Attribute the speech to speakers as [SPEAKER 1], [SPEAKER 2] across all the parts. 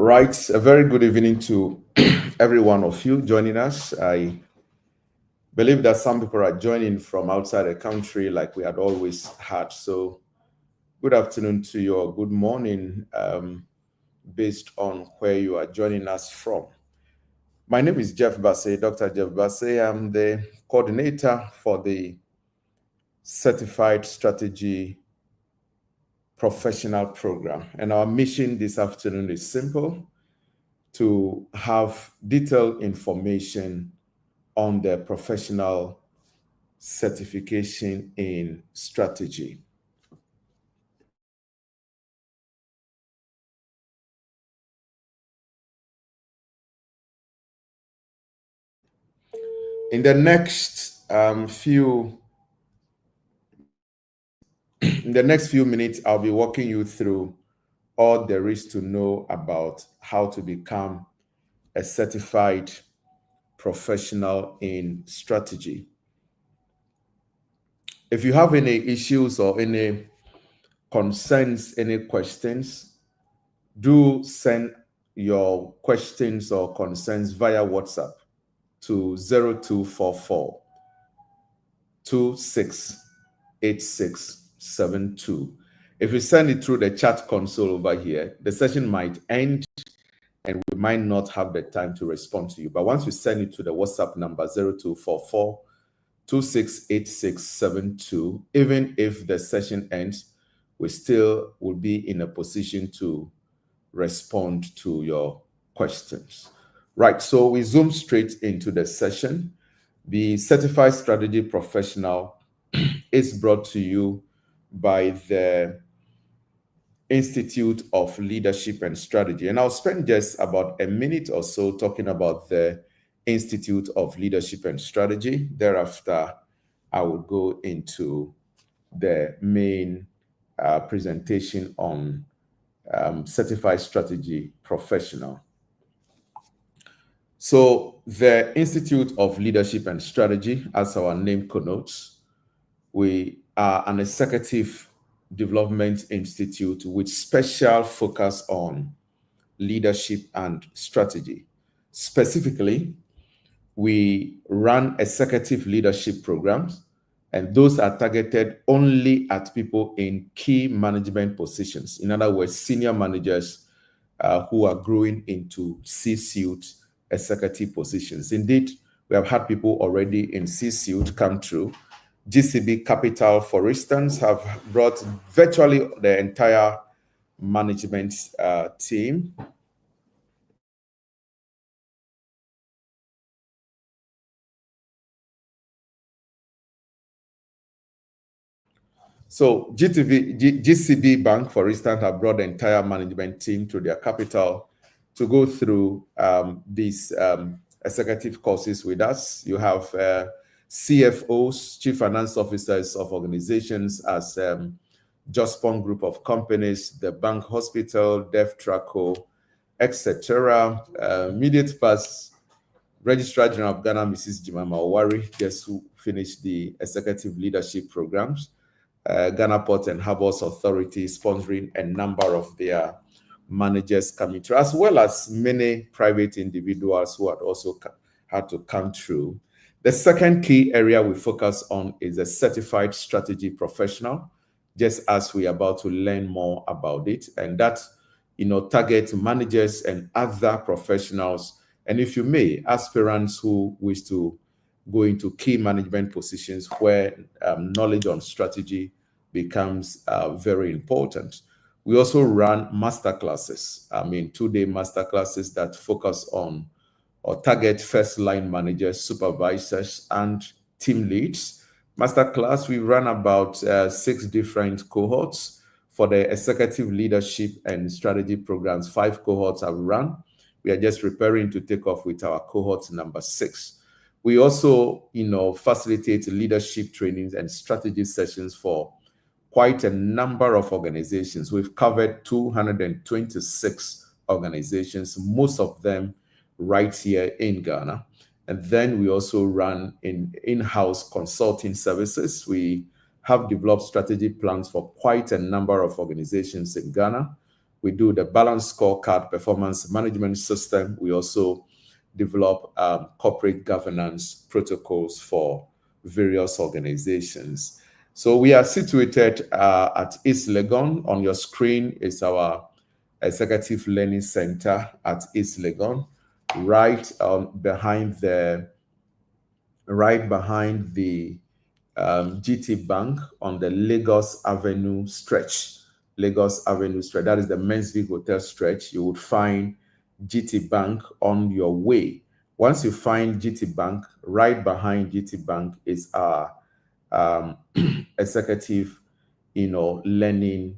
[SPEAKER 1] Right, a very good evening to every one of you joining us. I believe that some people are joining from outside the country like we had always had. So, good afternoon to you or good morning based on where you are joining us from. My name is Jeff Bassey, Dr. Jeff Bassey. I'm the coordinator for the Certified Strategy Professional Program. And our mission this afternoon is simple: to have detailed information on the professional certification in strategy. In the next few minutes, I'll be walking you through all there is to know about how to become a certified professional in strategy. If you have any issues or any concerns, any questions, do send your questions or concerns via WhatsApp to 0244 268672. If you send it through the chat console over here, the session might end and we might not have the time to respond to you. But once you send it to the WhatsApp number 0244 268672, even if the session ends, we still will be in a position to respond to your questions. Right, so we zoom straight into the session. The Certified Strategy Professional is brought to you by the Institute of Leadership and Strategy. And I'll spend just about a minute or so talking about the Institute of Leadership and Strategy. Thereafter, I will go into the main presentation on Certified Strategy Professional. So the Institute of Leadership and Strategy, as our name connotes, we are an executive development institute with special focus on leadership and strategy. Specifically, we run executive leadership programs, and those are targeted only at people in key management positions. In other words, senior managers who are growing into C-suite executive positions. Indeed, we have had people already in C-suite come through. GCB Capital, for instance, have brought virtually the entire management team. So GCB Bank, for instance, have brought the entire management team to their capital to go through these executive courses with us. You have CFOs, Chief Finance Officers of organizations as Jospon Group of Companies, the Bank Hospital, DevTraco, etc. Immediate past Registrar General of Ghana, Mrs. Jimama Owari, just who finished the executive leadership programs. Ghana Port and Harbors Authority sponsoring a number of their managers coming through, as well as many private individuals who had also had to come through. The second key area we focus on is a certified strategy professional, just as we're about to learn more about it. And that, target managers and other professionals, and if you may, aspirants who wish to go into key management positions where knowledge on strategy becomes very important. We also run masterclasses, 2-day masterclasses that focus on or target first-line managers, supervisors, and team leads. Masterclass, we run about 6 different cohorts for the executive leadership and strategy programs. 5 cohorts have run. We are just preparing to take off with our cohort number 6. We also, facilitate leadership trainings and strategy sessions for quite a number of organizations. We've covered 226 organizations, most of them right here in Ghana. And then we also run in-house consulting services. We have developed strategy plans for quite a number of organizations in Ghana. We do the balanced scorecard performance management system. We also develop corporate governance protocols for various organizations. So we are situated at East Legon. On your screen is our Executive Learning Center at East Legon, right behind the GT Bank on the Lagos Avenue stretch. Lagos Avenue stretch. That is the Mensville Hotel stretch. You would find GT Bank on your way. Once you find GT Bank, right behind GT Bank is our executive, learning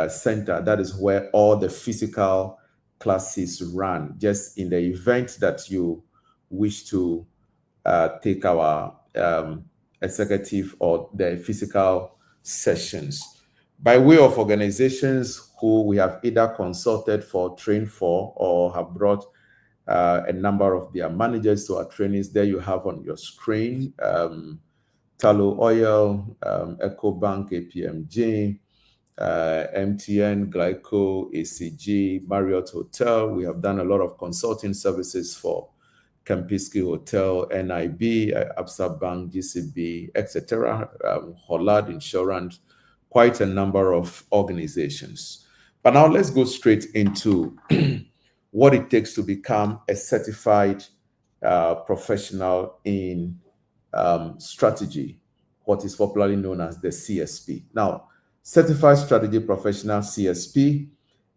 [SPEAKER 1] center. That is where all the physical classes run. Just in the event that you wish to take our executive or the physical sessions. By way of organizations who we have either consulted for, trained for, or have brought a number of their managers to our trainings, there you have on your screen Talo Oil, EcoBank, APMG, MTN, Glyco, ACG, Marriott Hotel. We have done a lot of consulting services for Kempinski Hotel, NIB, Absa Bank, GCB, etc., Hollard Insurance, quite a number of organizations. But now let's go straight into what it takes to become a certified professional in strategy, what is popularly known as the CSP. Now, Certified Strategy Professional CSP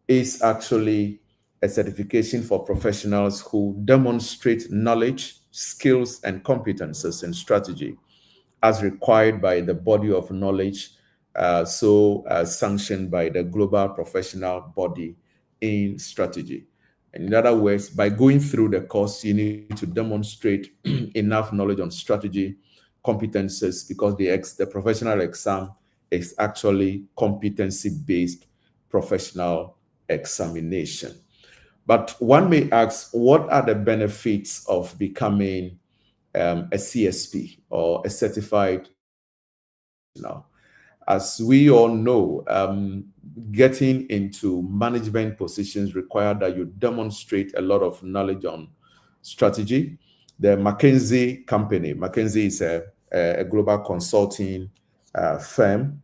[SPEAKER 1] is actually a certification for professionals who demonstrate knowledge, skills, and competences in strategy as required by the body of knowledge, sanctioned by the global professional body in strategy. And in other words, by going through the course, you need to demonstrate enough knowledge on strategy, competences, because the professional exam is actually competency-based professional examination. But one may ask, what are the benefits of becoming a CSP or a certified professional? As we all know, getting into management positions require that you demonstrate a lot of knowledge on strategy. The McKinsey company, McKinsey is a global consulting firm.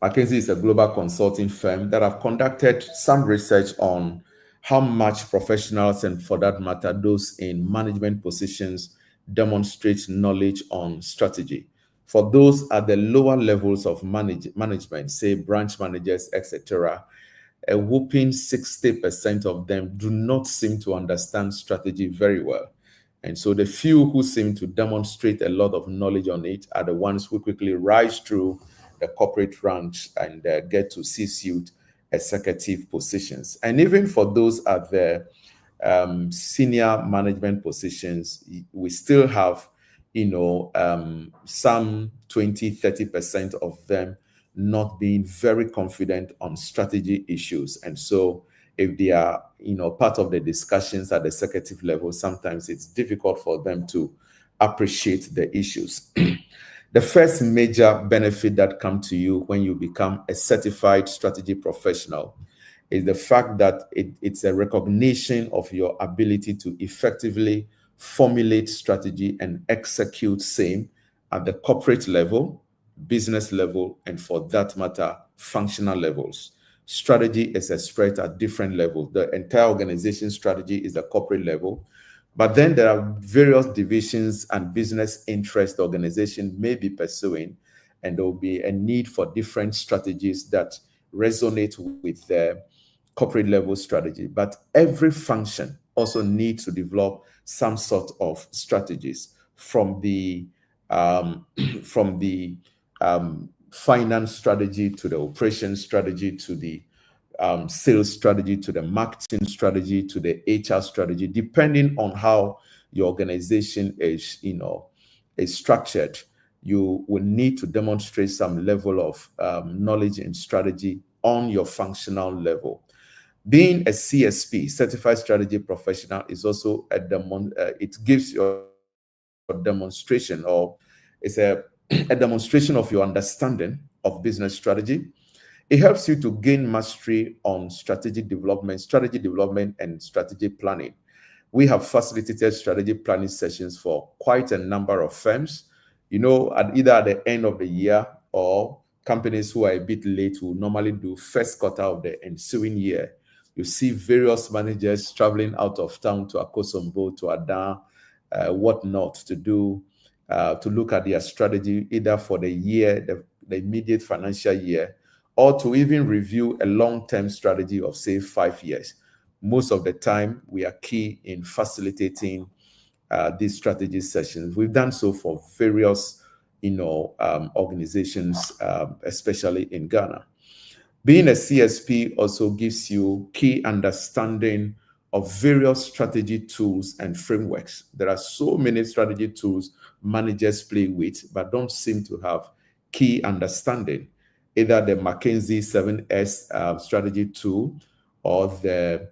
[SPEAKER 1] McKinsey is a global consulting firm that have conducted some research on how much professionals, and for that matter, those in management positions, demonstrate knowledge on strategy. For those at the lower levels of management, say branch managers, etc., a whopping 60% of them do not seem to understand strategy very well. And so the few who seem to demonstrate a lot of knowledge on it are the ones who quickly rise through the corporate ranks and get to C-suite executive positions. And even for those at the senior management positions, we still have, some 20-30% of them not being very confident on strategy issues. And so if they are, part of the discussions at the executive level, sometimes it's difficult for them to appreciate the issues. The first major benefit that comes to you when you become a certified strategy professional is the fact that it's a recognition of your ability to effectively formulate strategy and execute same at the corporate level, business level, and for that matter, functional levels. Strategy is expressed at different levels. The entire organization strategy is the corporate level, but then there are various divisions and business interest the organization may be pursuing, and there will be a need for different strategies that resonate with the corporate level strategy. But every function also needs to develop some sort of strategies, from the finance strategy to the operation strategy to the sales strategy to the marketing strategy to the HR strategy, depending on how your organization is, is structured. You will need to demonstrate some level of knowledge and strategy on your functional level. Being a CSP, Certified Strategy Professional, is also it gives your demonstration, or it's a demonstration of your understanding of business strategy. It helps you to gain mastery on strategy development, and strategy planning. We have facilitated strategy planning sessions for quite a number of firms. Either at the end of the year, or companies who are a bit late will normally do first quarter of the ensuing year. You see various managers traveling out of town to Akosombo, to Adan, whatnot, to look at their strategy either for the year, the immediate financial year, or to even review a long-term strategy of, say, 5 years. Most of the time, we are key in facilitating these strategy sessions. We've done so for various, organizations, especially in Ghana. Being a CSP also gives you key understanding of various strategy tools and frameworks. There are so many strategy tools managers play with, but don't seem to have key understanding. Either the McKinsey 7S strategy tool, or the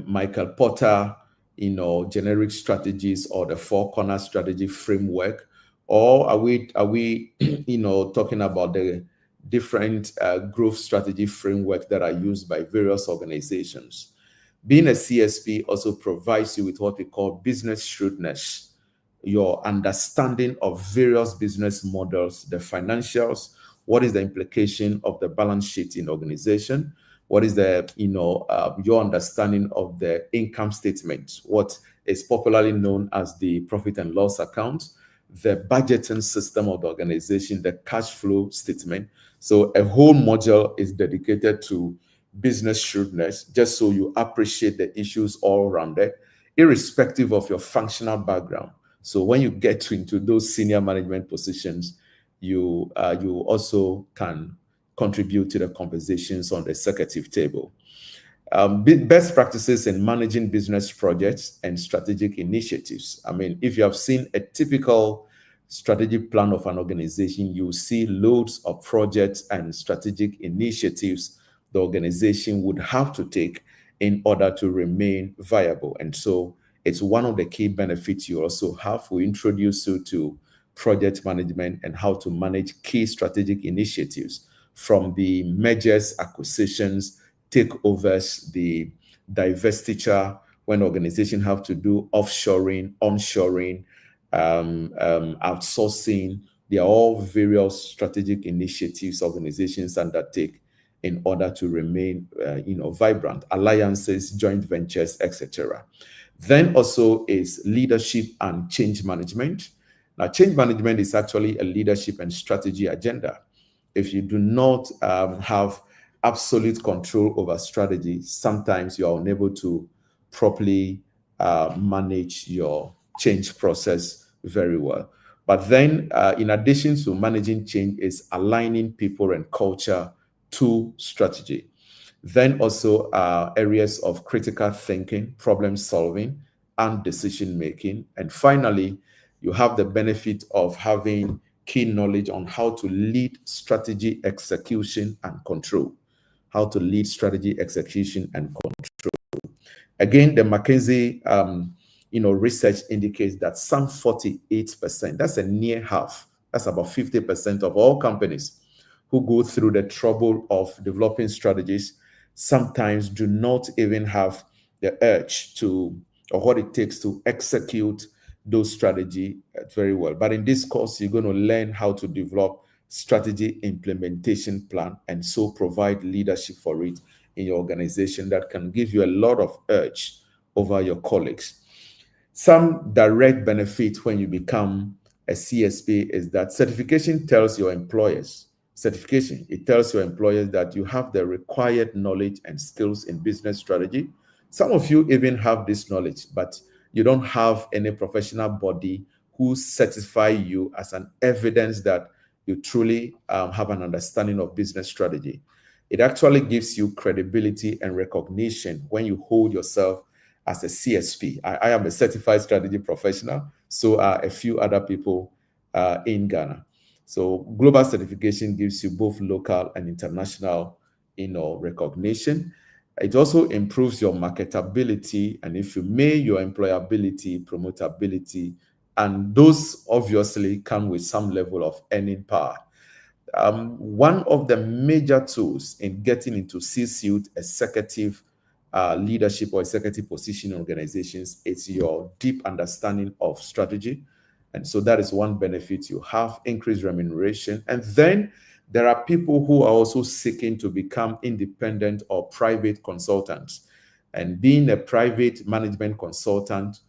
[SPEAKER 1] Michael Porter, generic strategies, or the four corner strategy framework, or are we, talking about the different growth strategy framework that are used by various organizations? Being a CSP also provides you with what we call business shrewdness, your understanding of various business models, the financials, what is the implication of the balance sheet in organization, what is the, your understanding of the income statement, what is popularly known as the profit and loss account, the budgeting system of the organization, the cash flow statement. So a whole module is dedicated to business shrewdness, just so you appreciate the issues all around it, irrespective of your functional background. So when you get into those senior management positions, you also can contribute to the conversations on the executive table. Best practices in managing business projects and strategic initiatives. I mean, if you have seen a typical strategic plan of an organization, you see loads of projects and strategic initiatives the organization would have to take in order to remain viable. And so it's one of the key benefits you also have. We introduce you to project management and how to manage key strategic initiatives, from the mergers, acquisitions, takeovers, the divestiture, when organizations have to do offshoring, onshoring, outsourcing. They are all various strategic initiatives organizations undertake in order to remain, vibrant. Alliances, joint ventures, etc. Then also is leadership and change management. Now, change management is actually a leadership and strategy agenda. If you do not have absolute control over strategy, sometimes you are unable to properly manage your change process very well. But then, in addition to managing change, is aligning people and culture to strategy. Then also areas of critical thinking, problem solving, and decision making. And finally, you have the benefit of having key knowledge on how to lead strategy execution and control. How to lead strategy execution and control. Again, the McKinsey research indicates that some 48%, that's a near half, that's about 50% of all companies who go through the trouble of developing strategies sometimes do not even have the urge to, or what it takes to execute those strategy very well. But in this course, you're going to learn how to develop strategy implementation plan, and so provide leadership for it in your organization that can give you a lot of urge over your colleagues. Some direct benefit when you become a CSP is that certification tells your employers, it tells your employers that you have the required knowledge and skills in business strategy. Some of you even have this knowledge, but you don't have any professional body who certify you as an evidence that you truly have an understanding of business strategy. It actually gives you credibility and recognition when you hold yourself as a CSP. I am a certified strategy professional, so are a few other people in Ghana. So global certification gives you both local and international, recognition. It also improves your marketability, and if you may, your employability, promotability, and those obviously come with some level of earning power. One of the major tools in getting into C-suite executive leadership or executive position in organizations is your deep understanding of strategy. And so that is one benefit you have, increased remuneration. And then there are people who are also seeking to become independent or private consultants. And being a private management consultant,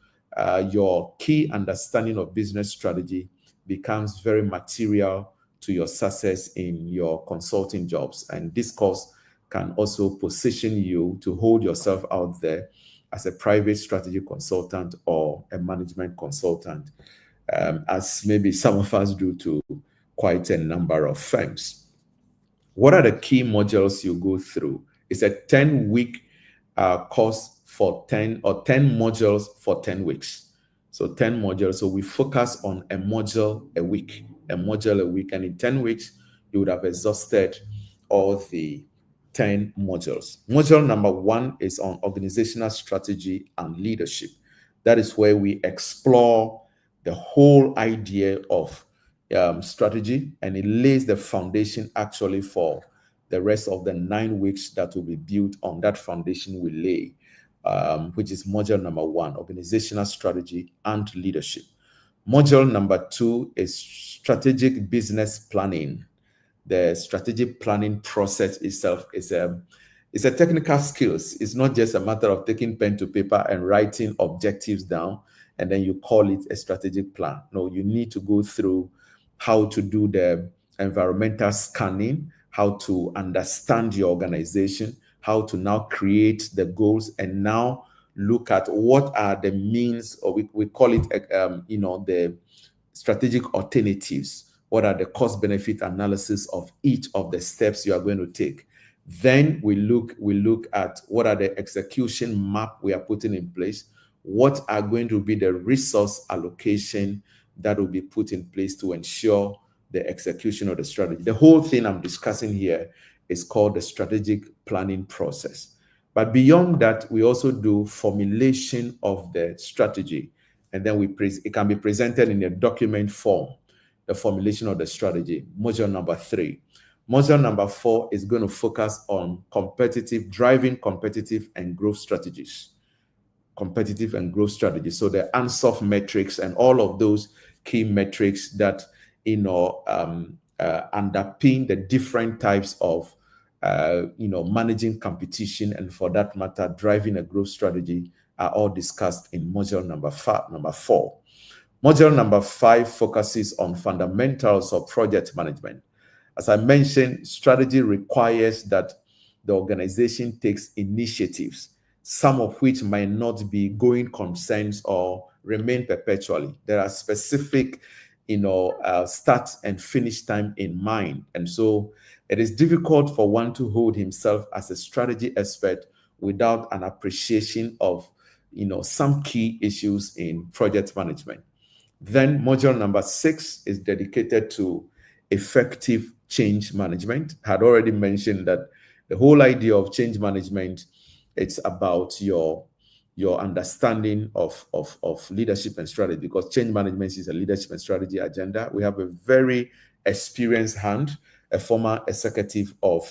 [SPEAKER 1] your key understanding of business strategy becomes very material to your success in your consulting jobs. And this course can also position you to hold yourself out there as a private strategy consultant or a management consultant, as maybe some of us do to quite a number of firms. What are the key modules you go through? It's a 10-week course for 10 modules for 10 weeks. So 10 modules. So we focus on a module a week. And in 10 weeks, you would have exhausted all the 10 modules. Module number 1 is on organizational strategy and leadership. That is where we explore the whole idea of strategy, and it lays the foundation actually for the rest of the 9 weeks that will be built on that foundation we lay, which is module number 1, organizational strategy and leadership. Module number 2 is strategic business planning. The strategic planning process itself is a technical skills. It's not just a matter of taking pen to paper and writing objectives down and then you call it a strategic plan. No, you need to go through how to do the environmental scanning, how to understand your organization, how to now create the goals, and now look at what are the means, or we call it, the strategic alternatives. What are the cost benefit analysis of each of the steps you are going to take? Then we look at what are the execution map we are putting in place, what are going to be the resource allocation that will be put in place to ensure the execution of the strategy. The whole thing I'm discussing here is called the strategic planning process. But beyond that, we also do formulation of the strategy, and then it can be presented in a document form, the formulation of the strategy, module number 3. Module number 4 is going to focus on driving competitive and growth strategies. So the ANSOF metrics and all of those key metrics that underpin the different types of managing competition, and for that matter driving a growth strategy, are all discussed in module number 4. Module number 5 focuses on fundamentals of project management. As I mentioned, strategy requires that the organization takes initiatives, some of which might not be going concerns or remain perpetually. There are specific, start and finish time in mind. And so it is difficult for one to hold himself as a strategy expert without an appreciation of, some key issues in project management. Then module number 6 is dedicated to effective change management. I had already mentioned that the whole idea of change management, it's about your understanding of leadership and strategy, because change management is a leadership and strategy agenda. We have a very experienced hand, a former executive of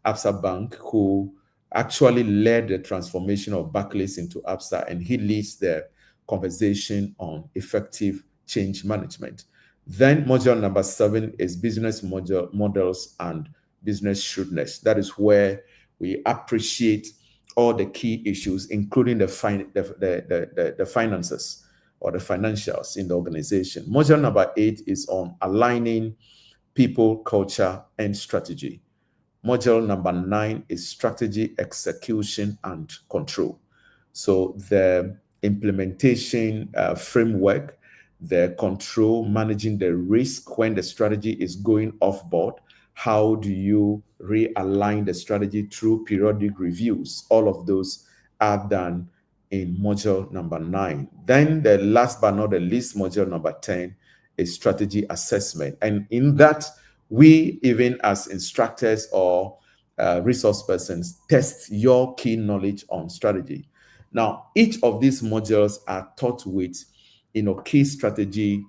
[SPEAKER 1] Absa Bank, who actually led the transformation of Barclays into Absa, and he leads the conversation on effective change management. Then module number 7 is business models and business shrewdness. That is where we appreciate all the key issues, including the finances or the financials in the organization. Module number 8 is on aligning people, culture, and strategy. Module number 9 is strategy, execution, and control. So the implementation framework, the control, managing the risk when the strategy is going off board. How do you realign the strategy through periodic reviews? All of those are done in module number 9. Then the last but not the least, module number 10 is strategy assessment. And in that, we, even as instructors or resource persons, test your key knowledge on strategy. Now, each of these modules are taught with, key strategy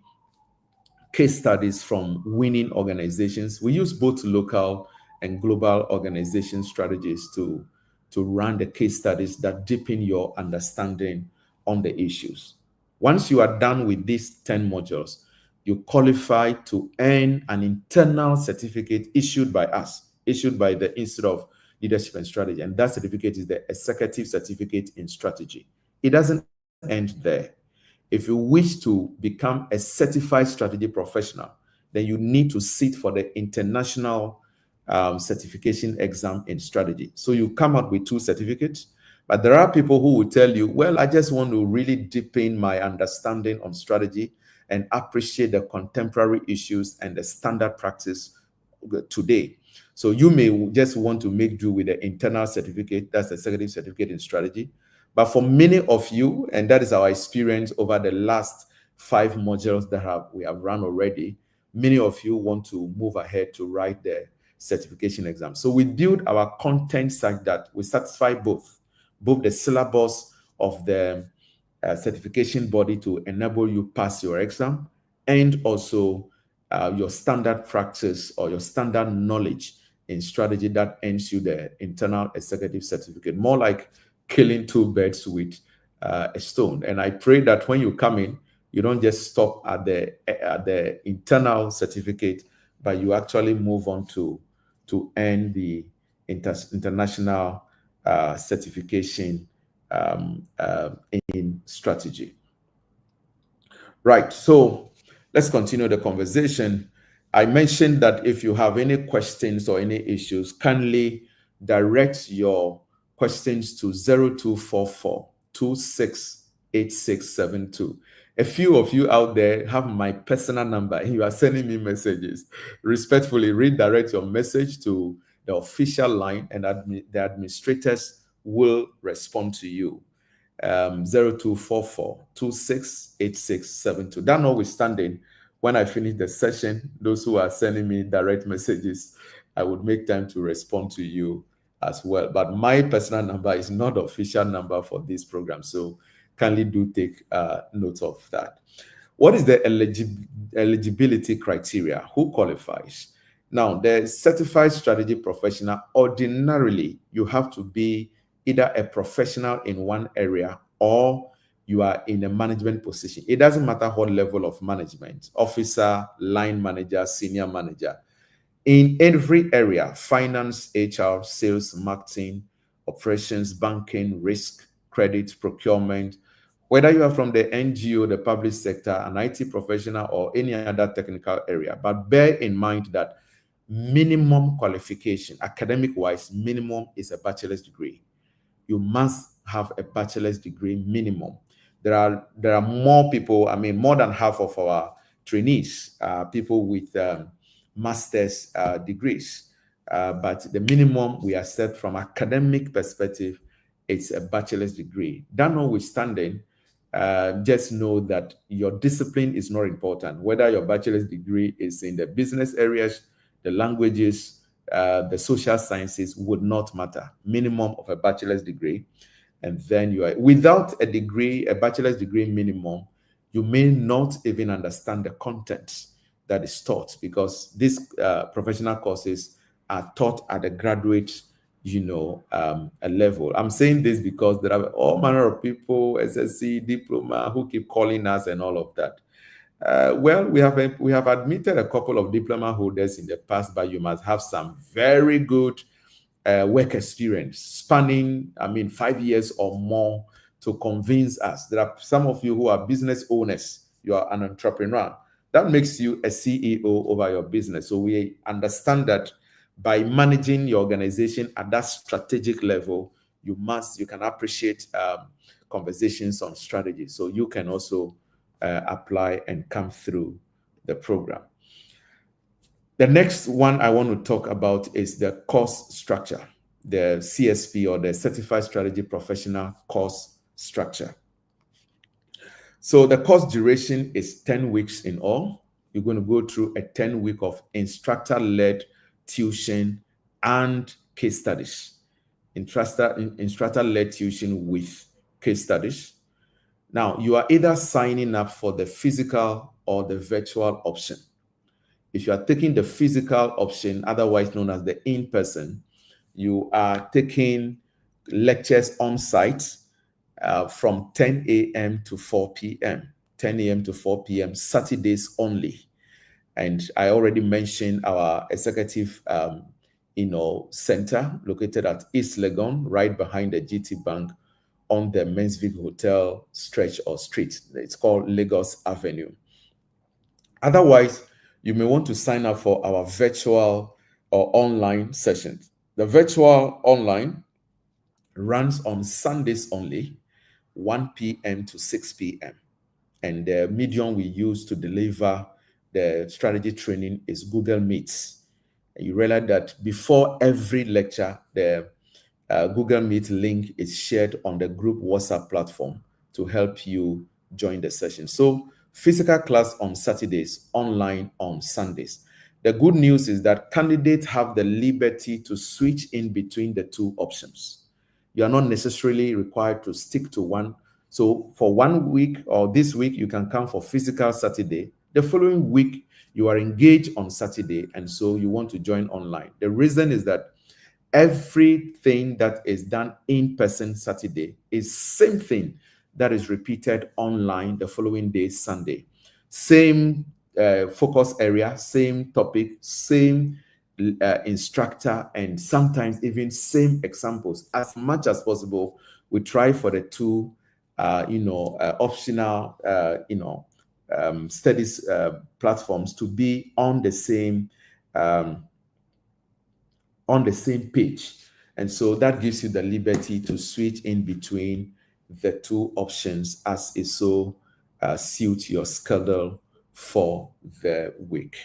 [SPEAKER 1] case studies from winning organizations. We use both local and global organization strategies to run the case studies that deepen your understanding on the issues. Once you are done with these 10 modules, you qualify to earn an internal certificate issued by us, issued by the Institute of Leadership and Strategy. And that certificate is the Executive Certificate in Strategy. It doesn't end there. If you wish to become a certified strategy professional, then you need to sit for the international certification exam in strategy. So you come out with 2 certificates, but there are people who will tell you, well, I just want to really deepen my understanding on strategy and appreciate the contemporary issues and the standard practice today. So you may just want to make do with the internal certificate, that's the executive certificate in strategy. But for many of you, and that is our experience over the last 5 modules that we have run already, many of you want to move ahead to write the certification exam. So we build our content such that we satisfy both the syllabus of the certification body to enable you pass your exam, and also your standard practice or your standard knowledge in strategy that earns you the internal executive certificate. More like killing 2 birds with a stone. And I pray that when you come in, you don't just stop at the internal certificate, but you actually move on to earn the international certification in strategy. Right, so let's continue the conversation. I mentioned that if you have any questions or any issues, kindly direct your questions to 0244 268672. A few of you out there have my personal number and you are sending me messages. Respectfully, redirect your message to the official line, and the administrators will respond to you. 0244 268672. That notwithstanding, when I finish the session, those who are sending me direct messages, I would make time to respond to you as well. But my personal number is not the official number for this program, so kindly do take note of that. What is the eligibility criteria? Who qualifies? Now, the certified strategy professional, ordinarily, you have to be either a professional in one area or you are in a management position. It doesn't matter what level of management, officer, line manager, senior manager. In every area, finance, HR, sales, marketing, operations, banking, risk, credit, procurement, whether you are from the NGO, the public sector, an IT professional, or any other technical area. But bear in mind that minimum qualification, academic-wise, minimum is a bachelor's degree. You must have a bachelor's degree minimum. There are more people, I mean, more than half of our trainees are people with master's degrees. But the minimum we accept from academic perspective, it's a bachelor's degree. That notwithstanding, just know that your discipline is not important. Whether your bachelor's degree is in the business areas, the languages, the social sciences would not matter. Minimum of a bachelor's degree. And then you are, without a degree, a bachelor's degree minimum, you may not even understand the content that is taught, because these professional courses are taught at a graduate, a level. I'm saying this because there are all manner of people, SSC, diploma, who keep calling us and all of that. Well, we have admitted a couple of diploma holders in the past, but you must have some very good work experience spanning, 5 years or more to convince us. There are some of you who are business owners. You are an entrepreneur. That makes you a CEO over your business. So we understand that by managing your organization at that strategic level, you can appreciate conversations on strategy. So you can also apply and come through the program. The next one I want to talk about is the course structure, the CSP, or the Certified Strategy Professional course structure. So the course duration is 10 weeks in all. You're going to go through a 10-week of instructor-led tuition and case studies. Instructor-led tuition with case studies. Now, you are either signing up for the physical or the virtual option. If you are taking the physical option, otherwise known as the in-person, you are taking lectures on site from 10 a.m. to 4 p.m., 10 a.m. to 4 p.m., Saturdays only. And I already mentioned our executive center located at East Legon, right behind the GT Bank on the Mansfield Hotel stretch or street. It's called Lagos Avenue. Otherwise, you may want to sign up for our virtual or online sessions. The virtual online runs on Sundays only, 1 p.m. to 6 p.m. And the medium we use to deliver the strategy training is Google Meets. And you realize that before every lecture, the Google Meet link is shared on the group WhatsApp platform to help you join the session. So physical class on Saturdays, online on Sundays. The good news is that candidates have the liberty to switch in between the two options. You are not necessarily required to stick to one. So for 1 week or this week, you can come for physical Saturday. The following week, you are engaged on Saturday, and so you want to join online. The reason is that everything that is done in person Saturday is same thing that is repeated online the following day, Sunday. Same focus area, same topic, same instructor, and sometimes even same examples. As much as possible, we try for the two, optional, studies platforms to be on the same page. And so that gives you the liberty to switch in between the two options as it so suits your schedule for the week.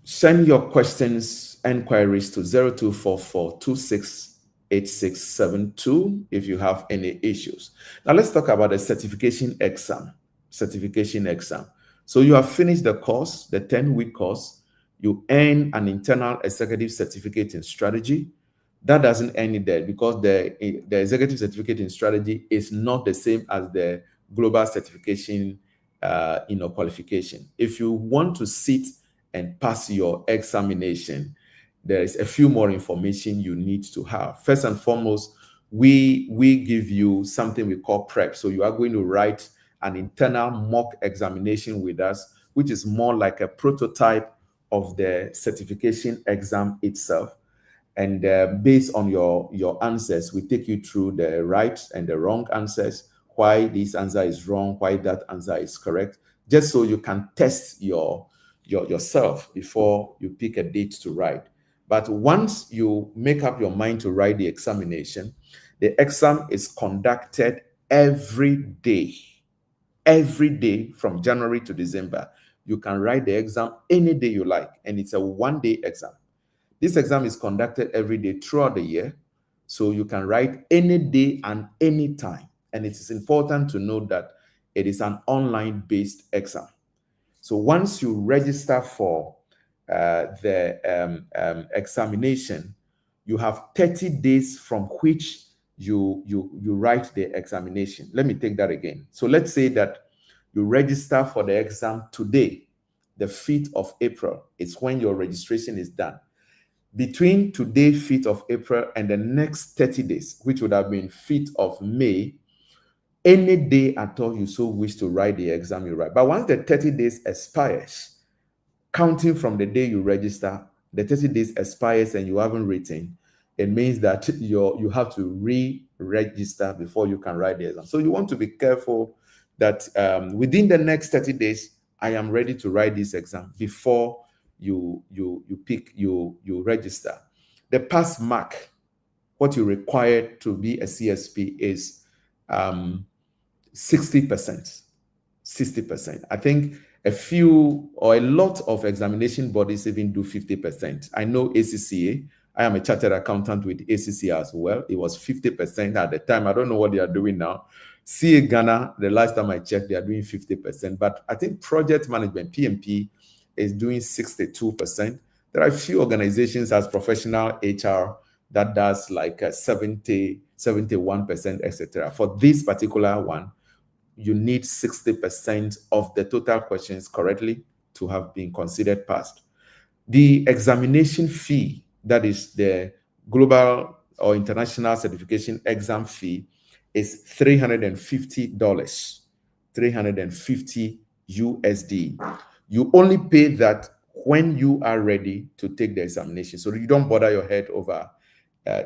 [SPEAKER 1] Send your questions and queries to 0244 268672 if you have any issues. Now let's talk about the certification exam. So you have finished the course, the 10-week course. You earn an internal executive certificate in strategy. That doesn't end there because the executive certificate in strategy is not the same as the global certification qualification. If you want to sit and pass your examination, there is a few more information you need to have. First and foremost, we give you something we call prep. So you are going to write an internal mock examination with us, which is more like a prototype of the certification exam itself. And based on your answers, we take you through the right and the wrong answers, why this answer is wrong, why that answer is correct, just so you can test yourself before you pick a date to write. But once you make up your mind to write the examination, the exam is conducted every day from January to December. You can write the exam any day you like, and it's a one-day exam. This exam is conducted every day throughout the year, so you can write any day and any time. And it is important to note that it is an online-based exam. So once you register for the examination, you have 30 days from which you write the examination. Let me take that again. So let's say that you register for the exam today, the 5th of April. It's when your registration is done. Between today, 5th of April, and the next 30 days, which would have been 5th of May, any day at all you so wish to write the exam, you write. But once the 30 days expires, counting from the day you register, the 30 days expires and you haven't written, it means that you have to re-register before you can write the exam. So you want to be careful that within the next 30 days, I am ready to write this exam before you register. The pass mark, what you require to be a CSP is 60%. I think a few or a lot of examination bodies even do 50%. I know ACCA. I am a chartered accountant with ACCA as well. It was 50% at the time. I don't know what they are doing now. CA Ghana, the last time I checked, they are doing 50%. But I think project management, PMP, is doing 62%. There are a few organizations as professional HR that does like a 70, 71%, etc. For this particular one, you need 60% of the total questions correctly to have been considered passed. The examination fee, that is the global or international certification exam fee, is $350, 350 USD. You only pay that when you are ready to take the examination. So you don't bother your head over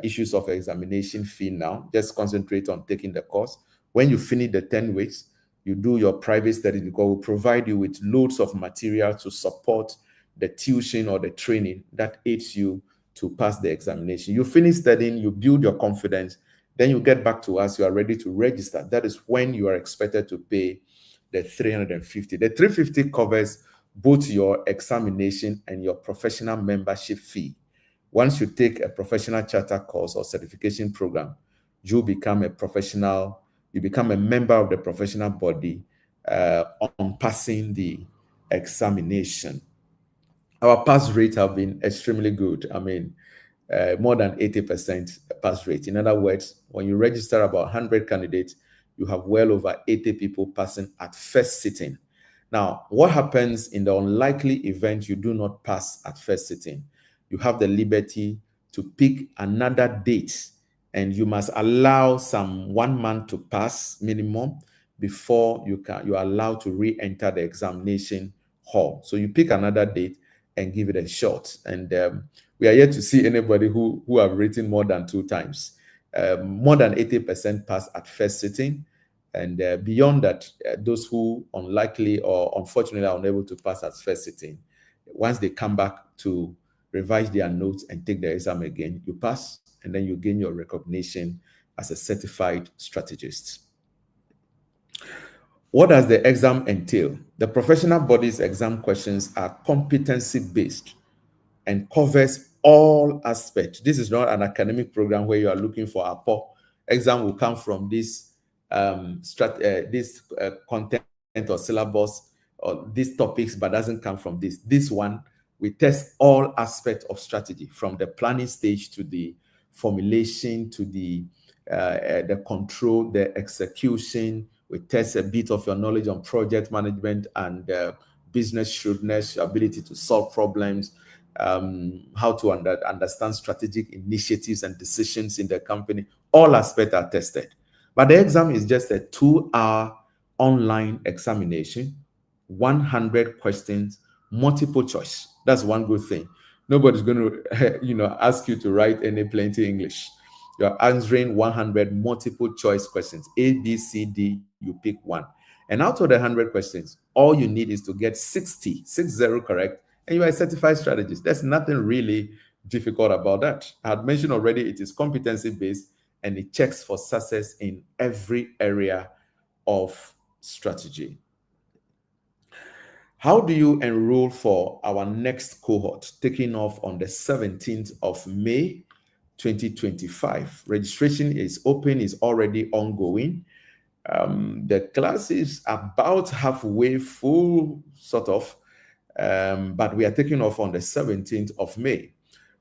[SPEAKER 1] issues of examination fee now. Just concentrate on taking the course. When you finish the 10 weeks, you do your private study because we'll provide you with loads of material to support the tuition or the training that aids you to pass the examination. You finish studying, you build your confidence, then you get back to us, you are ready to register. That is when you are expected to pay the 350. The 350 covers both your examination and your professional membership fee. Once you take a professional charter course or certification program, you become a professional, you become a member of the professional body on passing the examination. Our pass rate have been extremely good. I mean, more than 80% pass rate. In other words, when you register about 100 candidates, you have well over 80 people passing at first sitting. Now, what happens in the unlikely event you do not pass at first sitting? You have the liberty to pick another date, and you must allow some 1 month to pass minimum before you're allowed to re-enter the examination hall. So you pick another date and give it a shot. And we are yet to see anybody who have written more than 2 times. More than 80% pass at first sitting. And beyond that, those who unlikely or unfortunately are unable to pass at first sitting, once they come back to revise their notes and take the exam again, you pass, and then you gain your recognition as a certified strategist. What does the exam entail? The professional body's exam questions are competency-based and covers all aspects. This is not an academic program where you are looking for a PO. Exam will come from this content or syllabus or these topics, but doesn't come from this. This one, we test all aspects of strategy, from the planning stage to the formulation to the control, the execution. We test a bit of your knowledge on project management and business shrewdness, your ability to solve problems, how to understand strategic initiatives and decisions in the company. All aspects are tested. But the exam is just a 2-hour online examination, 100 questions, multiple choice. That's one good thing. Nobody's going to, ask you to write any plenty English. You're answering 100 multiple choice questions, A, B, C, D. You pick one, and out of the 100 questions, all you need is to get 60 correct, and you are a certified strategist. There's nothing really difficult about that. I had mentioned already, it is competency based, and it checks for success in every area of strategy. How do you enroll for our next cohort, taking off on the 17th of May 2025? Registration is open, is already ongoing. The class is about halfway full, sort of, but we are taking off on the 17th of May.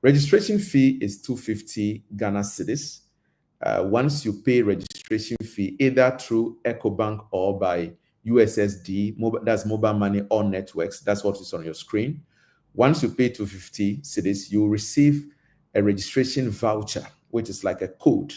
[SPEAKER 1] Registration fee is 250 Ghana cedis. Once you pay registration fee, either through EcoBank or by USSD, that's mobile money or networks, that's what is on your screen. Once you pay 250 cedis, you receive a registration voucher, which is like a code.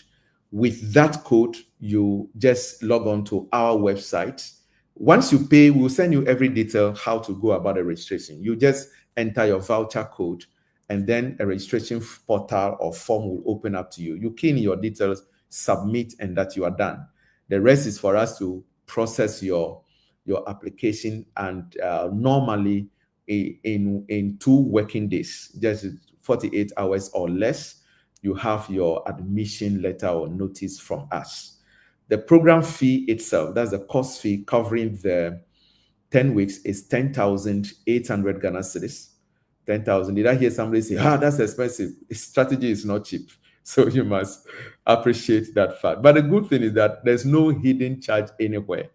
[SPEAKER 1] With that code, you just log on to our website. Once you pay, we'll send you every detail how to go about the registration. You just enter your voucher code, and then a registration portal or form will open up to you. You key in your details, submit, and that you are done. The rest is for us to process your application, and normally in 2 working days, just 48 hours or less, you have your admission letter or notice from us. The program fee itself, that's the course fee covering the 10 weeks, is 10,800 Ghana cedis. 10,000. Did I hear somebody say, that's expensive? Strategy is not cheap. So you must appreciate that fact. But the good thing is that there's no hidden charge anywhere,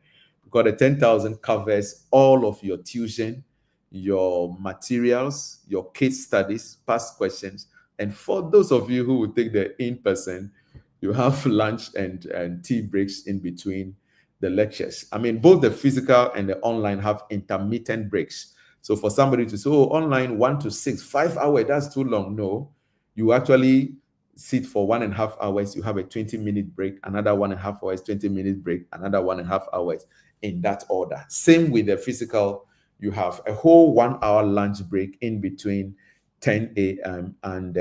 [SPEAKER 1] because the 10,000 covers all of your tuition, your materials, your case studies, past questions, And for those of you who will take the in-person, you have lunch and tea breaks in between the lectures. I mean, both the physical and the online have intermittent breaks. So for somebody to say, oh, online 1 to 6, 5 hours, that's too long. No, you actually sit for 1.5 hours, you have a 20-minute break, another 1.5 hours, 20-minute break, another 1.5 hours, in that order. Same with the physical, you have a whole 1 hour lunch break in between 10 a.m. and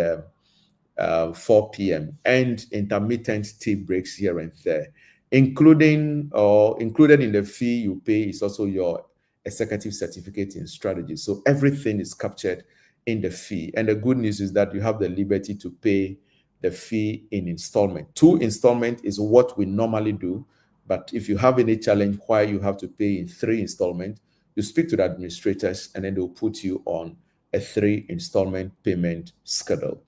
[SPEAKER 1] 4 p.m. and intermittent tea breaks here and there. Included in the fee you pay is also your executive certificate in strategy. So everything is captured in the fee. And the good news is that you have the liberty to pay the fee in installment. 2 installment is what we normally do. But if you have any challenge why you have to pay in 3 installment, you speak to the administrators and then they'll put you on a 3 installment payment schedule.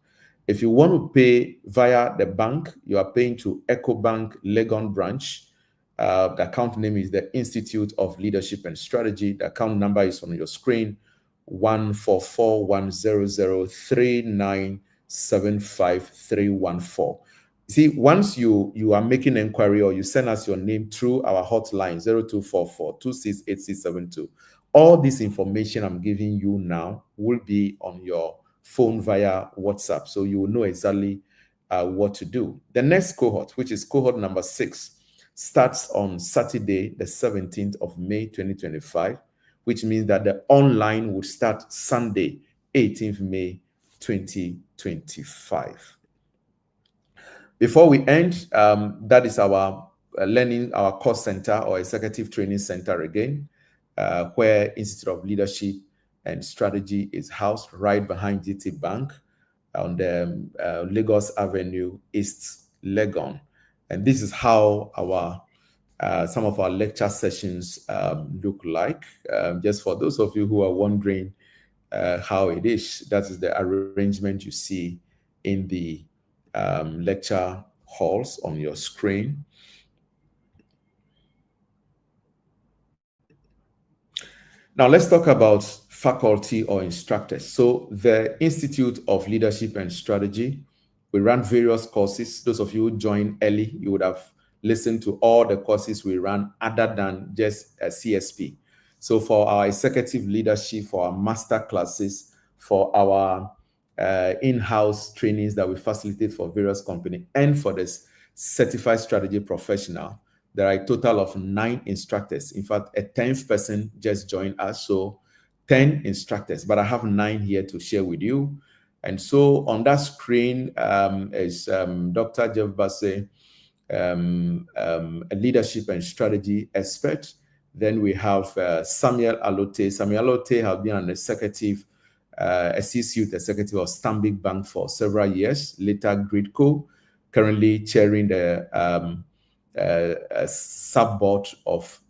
[SPEAKER 1] If you want to pay via the bank, you are paying to EcoBank Legon branch. The account name is the Institute of Leadership and Strategy. The account number is on your screen, 1441003975314. See, once you are making an inquiry or you send us your name through our hotline, 0244-268672, all this information I'm giving you now will be on your phone via WhatsApp. So you will know exactly what to do. The next cohort, which is cohort number 6, starts on Saturday, the 17th of May, 2025, which means that the online would start Sunday, 18th May, 2025. Before we end, that is our our course center or executive training center again, where Institute of Leadership and Strategy is housed right behind GT Bank on the Lagos Avenue, East Legon. And this is how our some of our lecture sessions look like. Just for those of you who are wondering how it is, that is the arrangement you see in the lecture halls on your screen. Now let's talk about faculty or instructors. So the Institute of Leadership and Strategy, we run various courses. Those of you who joined early, you would have listened to all the courses we run other than just a CSP. So for our executive leadership, for our master classes, for our in-house trainings that we facilitate for various companies, and for this certified strategy professional, there are a total of 9 instructors. In fact, a 10th person just joined us, so 10 instructors, but I have 9 here to share with you. And so on that screen is Dr. Jeff Bassey, a leadership and strategy expert. Then we have Samuel Alote. Samuel Alote has been an executive, associate executive of Stanbic Bank for several years, later Gridco, currently chairing the sub-board of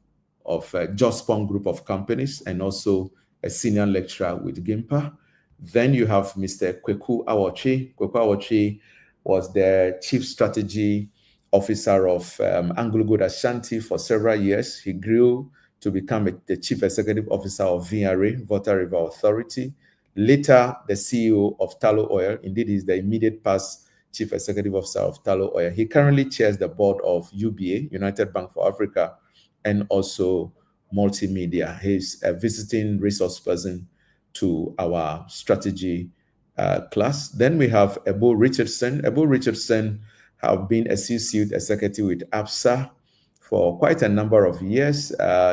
[SPEAKER 1] Jospon Group of Companies, and also a senior lecturer with GIMPA. Then you have Mr. Kweku Awochi. Kweku Awochi was the chief strategy officer of Anglo Gold Ashanti for several years. He grew to become the chief executive officer of VRA, Volta River Authority. Later, the CEO of Tullow Oil. Indeed, he's the immediate past chief executive officer of Tullow Oil. He currently chairs the board of UBA, United Bank for Africa, and also Multimedia. He's a visiting resource person to our strategy class. Then we have Ebo Richardson. Ebo Richardson have been associate executive with APSA for quite a number of years.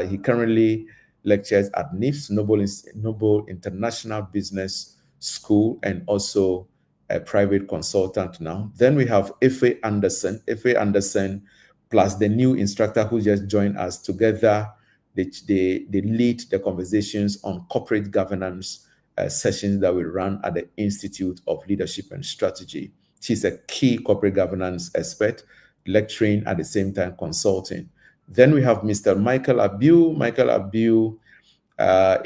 [SPEAKER 1] He currently lectures at NIFS, Noble International Business School, and also a private consultant now. Then we have Efe Anderson. Efe Anderson plus the new instructor who just joined us together. They lead the conversations on corporate governance sessions that we run at the Institute of Leadership and Strategy. She's a key corporate governance expert, lecturing at the same time consulting. Then we have Mr. Michael Abiu. Michael Abiu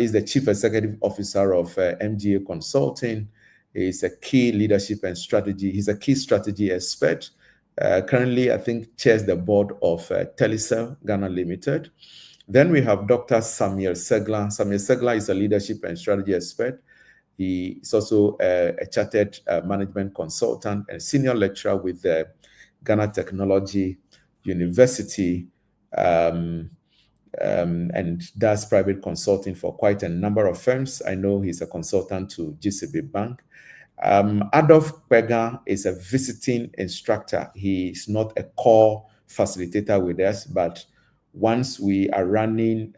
[SPEAKER 1] is the chief executive officer of MGA Consulting. He's a key leadership and strategy. He's a key strategy expert. Currently, I think, chairs the board of Telecel Ghana Limited. Then we have Dr. Samuel Segla. Samuel Segla is a leadership and strategy expert. He is also a chartered management consultant and senior lecturer with the Ghana Technology University, and does private consulting for quite a number of firms. I know he's a consultant to GCB Bank. Adolf Pega is a visiting instructor. He is not a core facilitator with us, but once we are running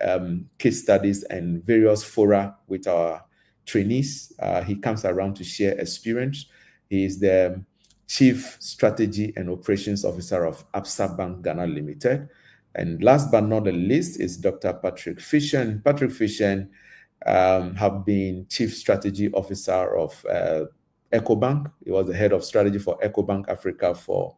[SPEAKER 1] case studies and various fora with our trainees, he comes around to share experience. He is the Chief Strategy and Operations Officer of Absa Bank Ghana Limited. And last but not the least is Dr. Patrick Fishen. Patrick Fishen have been Chief Strategy Officer of EcoBank. He was the head of strategy for EcoBank Africa for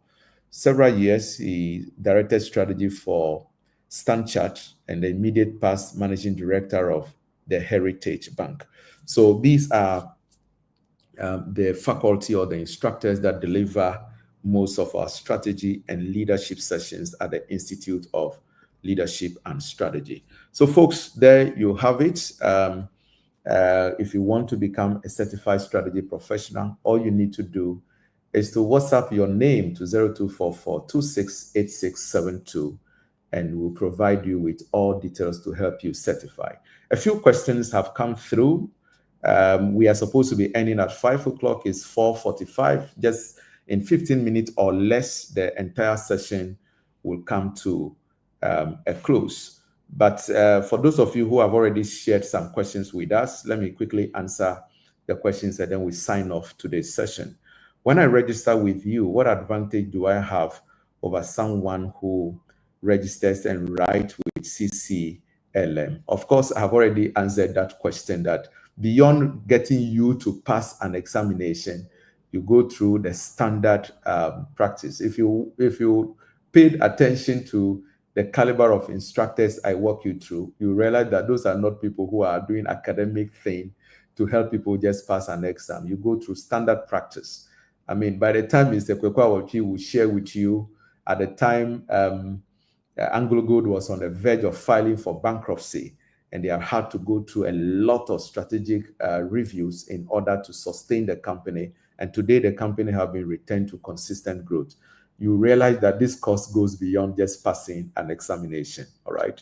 [SPEAKER 1] several years. He directed strategy for Stanchart and the immediate past managing director of the Heritage Bank. So these are the faculty or the instructors that deliver most of our strategy and leadership sessions at the Institute of Leadership and Strategy. So folks, there you have it. If you want to become a certified strategy professional, all you need to do is to WhatsApp your name to 0244-268672, and we'll provide you with all details to help you certify. A few questions have come through. We are supposed to be ending at 5 o'clock. It's 4:45. Just in 15 minutes or less, the entire session will come to a close. But for those of you who have already shared some questions with us, let me quickly answer the questions and then we sign off today's session. When I register with you, what advantage do I have over someone who registers and writes with CCLM? Of course, I've already answered that question, that beyond getting you to pass an examination, you go through the standard practice. If you paid attention to the caliber of instructors I walk you through, you realize that those are not people who are doing academic thing to help people just pass an exam. You go through standard practice. I mean, by the time Mr. Kwekwa will share with you, at the time Anglo Gold was on the verge of filing for bankruptcy, and they have had to go through a lot of strategic reviews in order to sustain the company. And today the company have been returned to consistent growth. You realize that this course goes beyond just passing an examination, all right?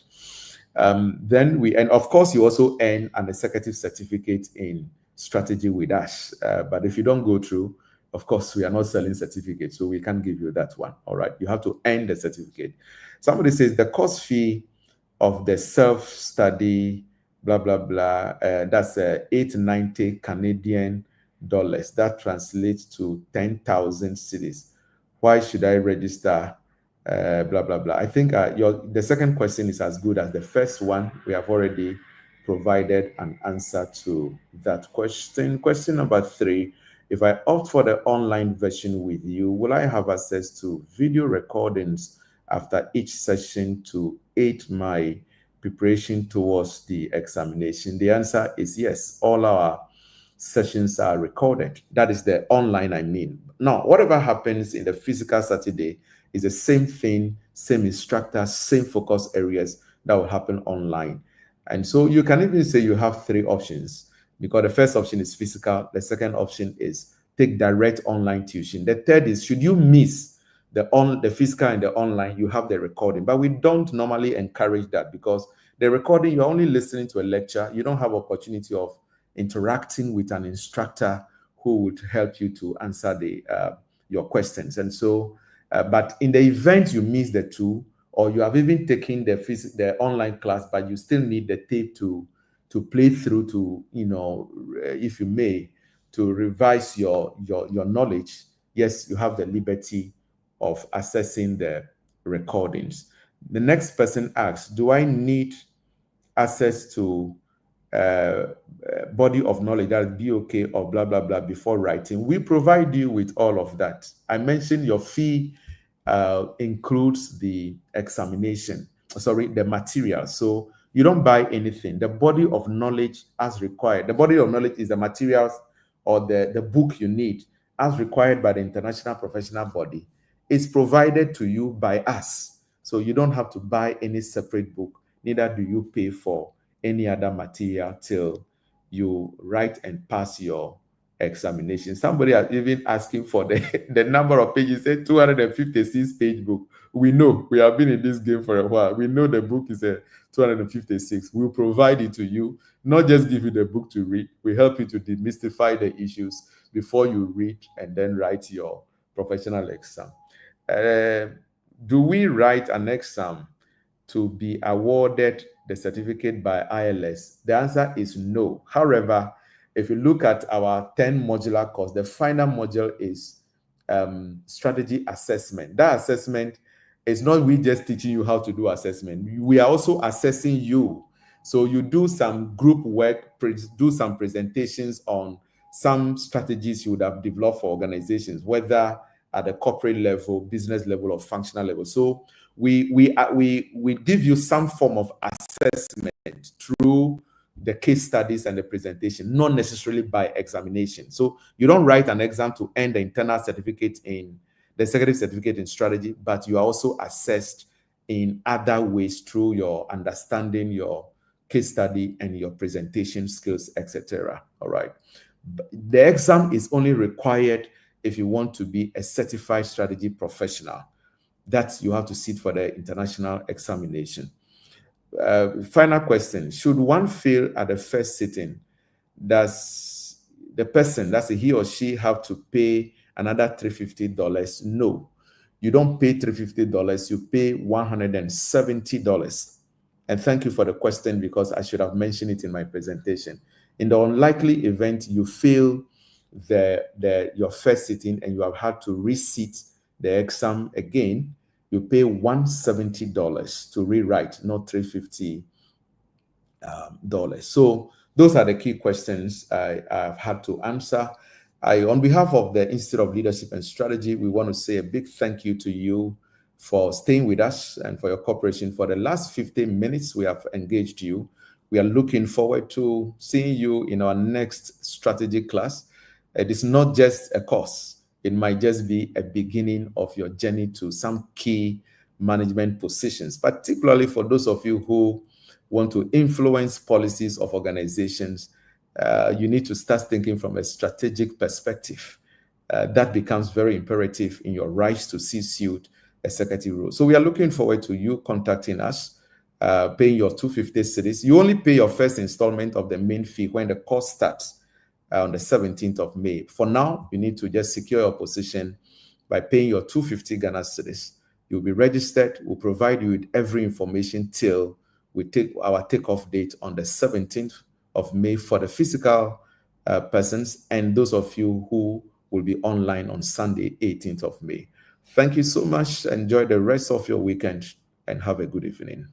[SPEAKER 1] And of course, you also earn an executive certificate in strategy with us. But if you don't go through, of course, we are not selling certificates, so we can't give you that one, all right? You have to earn the certificate. Somebody says the course fee of the self-study, blah, blah, blah, that's $890 Canadian dollars. That translates to 10,000 cedis. Why should I register? Blah, blah, blah. I think the second question is as good as the first one. We have already provided an answer to that question. Question number 3, if I opt for the online version with you, will I have access to video recordings after each session to aid my preparation towards the examination? The answer is yes. All our sessions are recorded. That is the online, I mean. Now, whatever happens in the physical Saturday is the same thing, same instructor, same focus areas that will happen online. And so you can even say you have 3 options, because the first option is physical. The second option is take direct online tuition. The third is, should you miss the physical and the online, you have the recording. But we don't normally encourage that, because the recording, you're only listening to a lecture. You don't have opportunity of interacting with an instructor who would help you to answer your questions. And so, but in the event you miss the 2, or you have even taken the online class, but you still need the tape to play through, to, if you may, to revise your knowledge, yes, you have the liberty of accessing the recordings. The next person asks, do I need access to body of knowledge, that BOK or blah, blah, blah, before writing? We provide you with all of that. I mentioned your fee includes the examination, the material. So you don't buy anything. The body of knowledge as required. The body of knowledge is the materials or the book you need as required by the International Professional Body. It's provided to you by us. So you don't have to buy any separate book. Neither do you pay for any other material till you write and pass your examination. Somebody has even asking for the number of pages, say 256 page book. We know, we have been in this game for a while. We know the book is a 256. We'll provide it to you, not just give you the book to read. We help you to demystify the issues before you read and then write your professional exam. Do we write an exam to be awarded the certificate by ILS? The answer is no. However, if you look at our 10 modular course, the final module is strategy assessment. That assessment is not we just teaching you how to do assessment. We are also assessing you. So you do some group work, do some presentations on some strategies you would have developed for organizations, whether at the corporate level, business level, or functional level. So we give you some form of assessment through the case studies and the presentation, not necessarily by examination. So you don't write an exam to earn the internal certificate in the executive certificate in strategy, but you are also assessed in other ways through your understanding, your case study, and your presentation skills, etc. All right. The exam is only required if you want to be a certified strategy professional. That you have to sit for the international examination. Final question: should one fail at the first sitting, does the person, that's he or she, have to pay another $350? No, you don't pay $350, you pay $170. And thank you for the question, because I should have mentioned it in my presentation. In the unlikely event you fail your first sitting and you have had to resit the exam again, you pay $170 to rewrite, not $350. So those are the key questions I've had to answer. On behalf of the Institute of Leadership and Strategy, we want to say a big thank you to you for staying with us and for your cooperation. For the last 15 minutes, we have engaged you. We are looking forward to seeing you in our next strategy class. It is not just a course. It might just be a beginning of your journey to some key management positions, particularly for those of you who want to influence policies of organizations. You need to start thinking from a strategic perspective. That becomes very imperative in your rise to C-suite executive role. So we are looking forward to you contacting us, paying your 250 cedis. You only pay your first installment of the main fee when the course starts on the 17th of May. For now, you need to just secure your position by paying your 250 Ghana cedis. You'll be registered. We'll provide you with every information till we take our takeoff date on the 17th of May for the physical persons, and those of you who will be online on Sunday, 18th of May. Thank you so much. Enjoy the rest of your weekend and have a good evening.